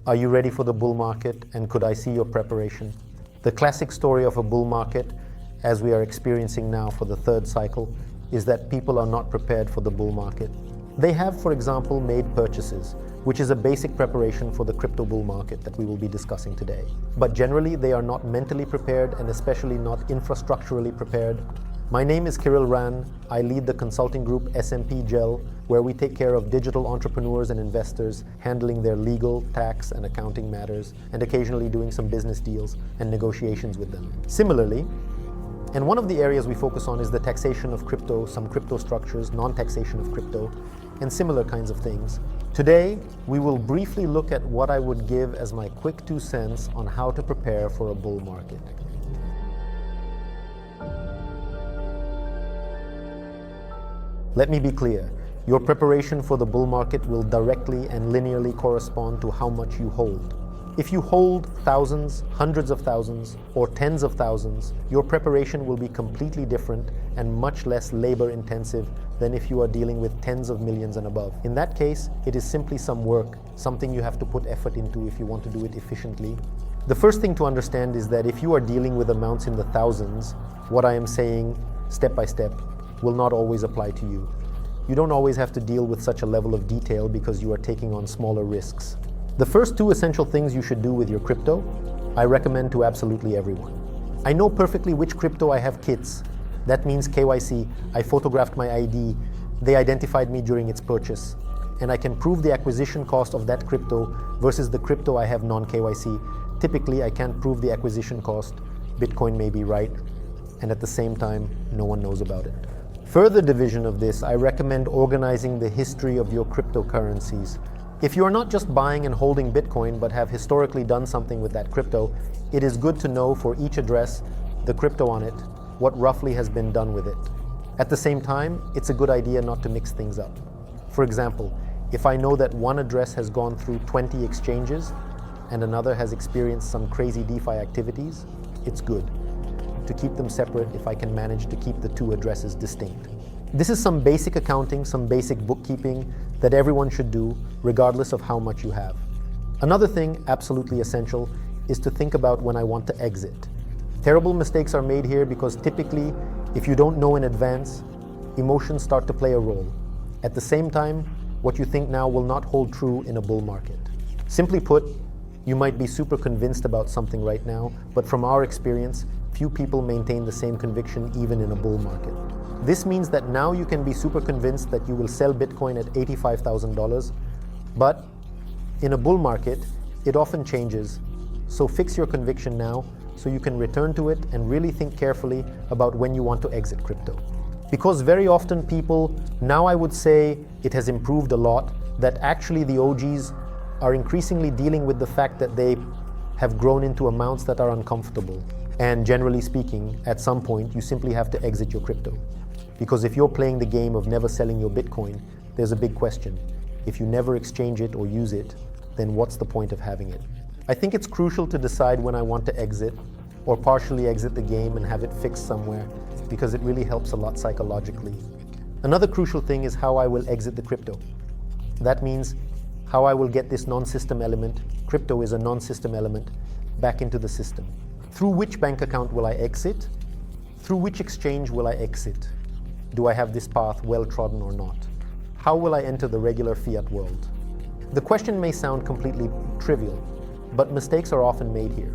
Are you ready for the bull market, and could I see your preparation? The classic story of a bull market, as we are experiencing now for the third cycle, is that people are not prepared for the bull market. They have, for example, made purchases, which is a basic preparation for the crypto bull market that we will be discussing today. But generally, they are not mentally prepared and especially not infrastructurally prepared. My name is Kirill Juran. I lead the consulting group SMP Gel, where we take care of digital entrepreneurs and investors, handling their legal, tax, and accounting matters, and occasionally doing some business deals and negotiations with them. Similarly, and one of the areas we focus on is the taxation of crypto, some crypto structures, non-taxation of crypto, and similar kinds of things. Today, we will briefly look at what I would give as my quick 2 cents on how to prepare for a bull market. Let me be clear. Your preparation for the bull market will directly and linearly correspond to how much you hold. If you hold thousands, hundreds of thousands, or tens of thousands, your preparation will be completely different and much less labor intensive than if you are dealing with tens of millions and above. In that case, it is simply some work, something you have to put effort into if you want to do it efficiently. The first thing to understand is that if you are dealing with amounts in the thousands, what I am saying step by step will not always apply to you. You don't always have to deal with such a level of detail because you are taking on smaller risks. The first 2 essential things you should do with your crypto, I recommend to absolutely everyone. I know perfectly which crypto I have kits. That means KYC, I photographed my ID, they identified me during its purchase, and I can prove the acquisition cost of that crypto versus the crypto I have non-KYC. Typically, I can't prove the acquisition cost. Bitcoin may be right, and at the same time, no one knows about it. Further division of this, I recommend organizing the history of your cryptocurrencies. If you are not just buying and holding Bitcoin, but have historically done something with that crypto, it is good to know for each address, the crypto on it, what roughly has been done with it. At the same time, it's a good idea not to mix things up. For example, if I know that one address has gone through 20 exchanges and another has experienced some crazy DeFi activities, it's good to keep them separate if I can manage to keep the 2 addresses distinct. This is some basic accounting, some basic bookkeeping that everyone should do regardless of how much you have. Another thing, absolutely essential, is to think about when I want to exit. Terrible mistakes are made here because typically, if you don't know in advance, emotions start to play a role. At the same time, what you think now will not hold true in a bull market. Simply put, you might be super convinced about something right now, but from our experience, few people maintain the same conviction even in a bull market. This means that now you can be super convinced that you will sell Bitcoin at $85,000, but in a bull market, it often changes. So fix your conviction now so you can return to it and really think carefully about when you want to exit crypto. Because very often people, now I would say it has improved a lot, that actually the OGs are increasingly dealing with the fact that they have grown into amounts that are uncomfortable. And generally speaking, at some point, you simply have to exit your crypto. Because if you're playing the game of never selling your Bitcoin, there's a big question. If you never exchange it or use it, then what's the point of having it? I think it's crucial to decide when I want to exit or partially exit the game and have it fixed somewhere, because it really helps a lot psychologically. Another crucial thing is how I will exit the crypto. That means how I will get this non-system element, crypto is a non-system element, back into the system. Through which bank account will I exit? Through which exchange will I exit? Do I have this path well trodden or not? How will I enter the regular fiat world? The question may sound completely trivial, but mistakes are often made here.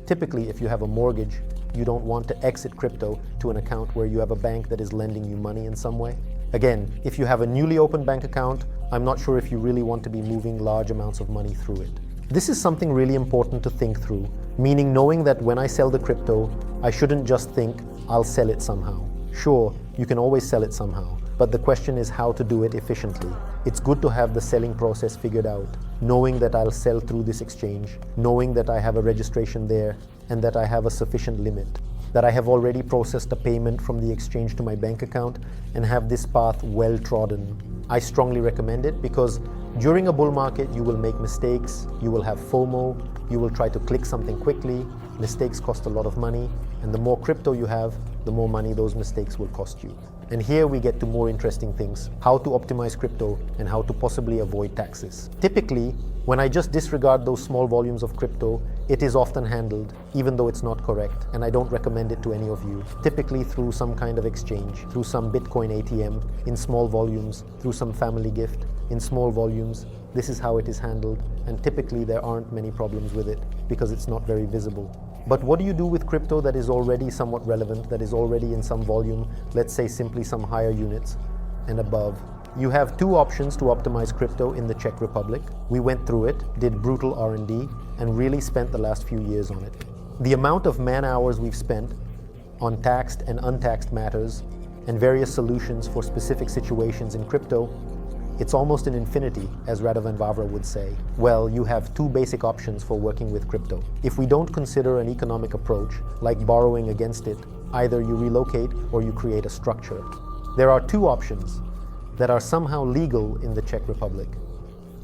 Typically, if you have a mortgage, you don't want to exit crypto to an account where you have a bank that is lending you money in some way. Again, if you have a newly opened bank account, I'm not sure if you really want to be moving large amounts of money through it. This is something really important to think through, meaning knowing that when I sell the crypto, I shouldn't just think, I'll sell it somehow. Sure, you can always sell it somehow, but the question is how to do it efficiently. It's good to have the selling process figured out, knowing that I'll sell through this exchange, knowing that I have a registration there, and that I have a sufficient limit, that I have already processed a payment from the exchange to my bank account, and have this path well trodden. I strongly recommend it because during a bull market, you will make mistakes, you will have FOMO, you will try to click something quickly, mistakes cost a lot of money, and the more crypto you have, the more money those mistakes will cost you. And here we get to more interesting things, how to optimize crypto and how to possibly avoid taxes. Typically, When I just disregard those small volumes of crypto, it is often handled, even though it's not correct, and I don't recommend it to any of you. Typically through some kind of exchange, through some Bitcoin ATM, in small volumes, through some family gift, in small volumes. This is how it is handled, and typically there aren't many problems with it because it's not very visible. But what do you do with crypto that is already somewhat relevant, that is already in some volume, let's say simply some higher units and above? You have two options to optimize crypto in the Czech Republic. We went through it, did brutal R&D, and really spent the last few years on it. The amount of man-hours we've spent on taxed and untaxed matters and various solutions for specific situations in crypto, it's almost an infinity, as Radovan Vavra would say. Well, you have two basic options for working with crypto. If we don't consider an economic approach, like borrowing against it, either you relocate or you create a structure. There are two options that are somehow legal in the Czech Republic.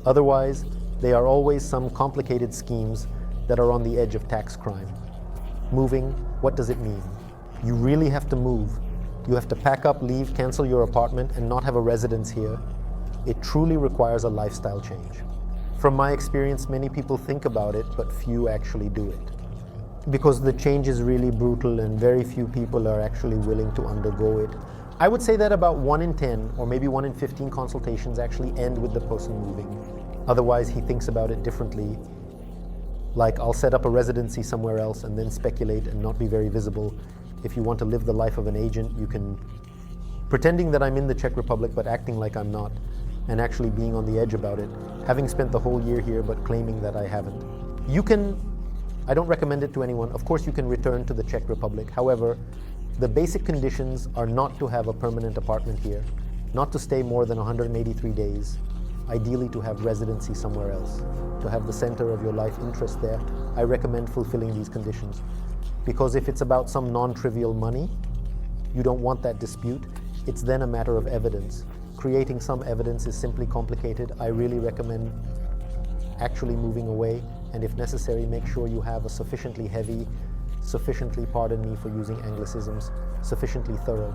Otherwise, they are always some complicated schemes that are on the edge of tax crime. Moving, what does it mean? You really have to move. You have to pack up, leave, cancel your apartment, and not have a residence here. It truly requires a lifestyle change. From my experience, many people think about it, but few actually do it. Because the change is really brutal and very few people are actually willing to undergo it. I would say that about 1 in 10 or maybe 1 in 15 consultations actually end with the person moving. Otherwise, he thinks about it differently. Like, I'll set up a residency somewhere else and then speculate and not be very visible. If you want to live the life of an agent, you can, pretending that I'm in the Czech Republic but acting like I'm not, and actually being on the edge about it, having spent the whole year here but claiming that I haven't. You can, I don't recommend it to anyone. Of course, you can return to the Czech Republic. However, the basic conditions are not to have a permanent apartment here, not to stay more than 183 days, ideally to have residency somewhere else, to have the center of your life interest there. I recommend fulfilling these conditions. Because if it's about some non-trivial money, you don't want that dispute. It's then a matter of evidence. Creating some evidence is simply complicated. I really recommend actually moving away, and if necessary, make sure you have a sufficiently heavy, sufficiently, pardon me for using anglicisms, sufficiently thorough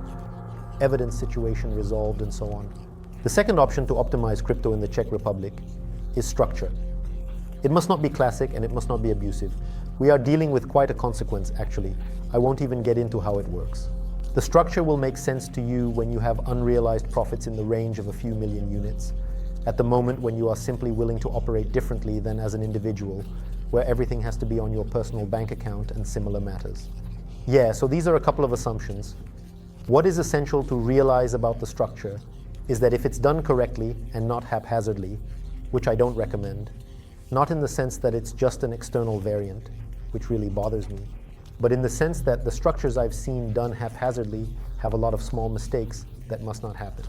evidence situation resolved and so on. The second option to optimize crypto in the Czech Republic is structure. It must not be classic and it must not be abusive. We are dealing with quite a consequence, actually. I won't even get into how it works. The structure will make sense to you when you have unrealized profits in the range of a few million units, at the moment when you are simply willing to operate differently than as an individual, where everything has to be on your personal bank account and similar matters. Yeah, so these are a couple of assumptions. What is essential to realize about the structure is that if it's done correctly and not haphazardly, which I don't recommend, not in the sense that it's just an external variant, which really bothers me, but in the sense that the structures I've seen done haphazardly have a lot of small mistakes that must not happen.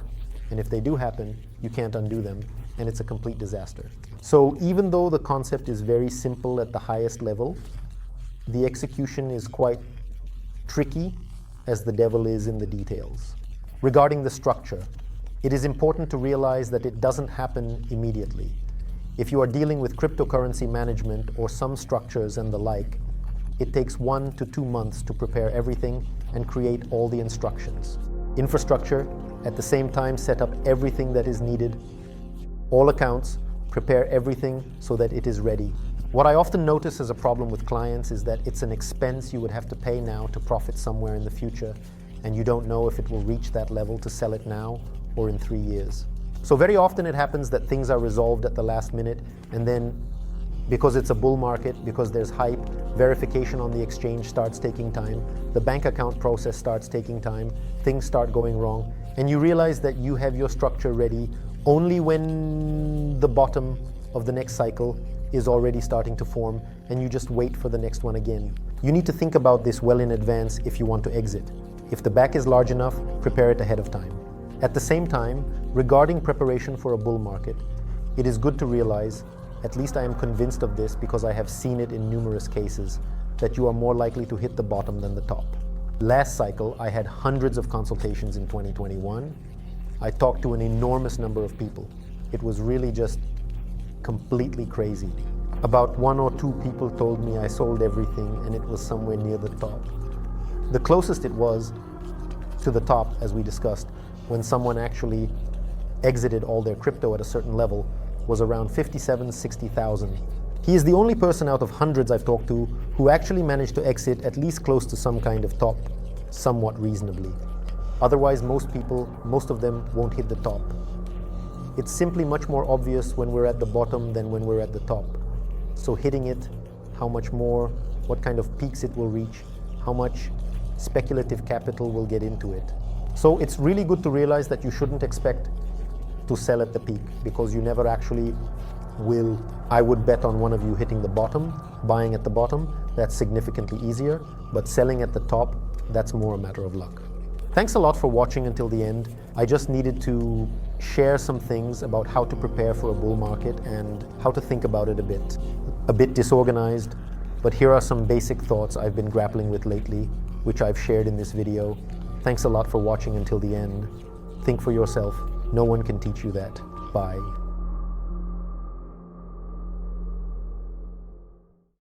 And if they do happen, you can't undo them, and it's a complete disaster. So even though the concept is very simple at the highest level, the execution is quite tricky, as the devil is in the details. Regarding the structure, it is important to realize that it doesn't happen immediately. If you are dealing with cryptocurrency management or some structures and the like, it takes 1 to 2 months to prepare everything and create all the instructions. Infrastructure, at the same time, set up everything that is needed, all accounts, prepare everything so that it is ready. What I often notice as a problem with clients is that it's an expense you would have to pay now to profit somewhere in the future, and you don't know if it will reach that level to sell it now or in 3 years. So very often it happens that things are resolved at the last minute, and then because it's a bull market, because there's hype, verification on the exchange starts taking time, the bank account process starts taking time, things start going wrong, and you realize that you have your structure ready only when the bottom of the next cycle is already starting to form, and you just wait for the next one again. You need to think about this well in advance if you want to exit. If the back is large enough, prepare it ahead of time. At the same time, regarding preparation for a bull market, it is good to realize, at least I am convinced of this because I have seen it in numerous cases, that you are more likely to hit the bottom than the top. Last cycle, I had hundreds of consultations in 2021. I talked to an enormous number of people. It was really just completely crazy. About 1 or 2 people told me I sold everything and it was somewhere near the top. The closest it was to the top, as we discussed, when someone actually exited all their crypto at a certain level, was around 57, 60,000. He is the only person out of hundreds I've talked to who actually managed to exit at least close to some kind of top, somewhat reasonably. Otherwise, most of them won't hit the top. It's simply much more obvious when we're at the bottom than when we're at the top. So hitting it, how much more, what kind of peaks it will reach, how much speculative capital will get into it. So it's really good to realize that you shouldn't expect to sell at the peak, because you never actually will. I would bet on one of you hitting the bottom, buying at the bottom. That's significantly easier, but selling at the top, that's more a matter of luck. Thanks a lot for watching until the end. I just needed to share some things about how to prepare for a bull market and how to think about it a bit disorganized, but here are some basic thoughts I've been grappling with lately, which I've shared in this video. Thanks a lot for watching until the end. Think for yourself. No one can teach you that. Bye.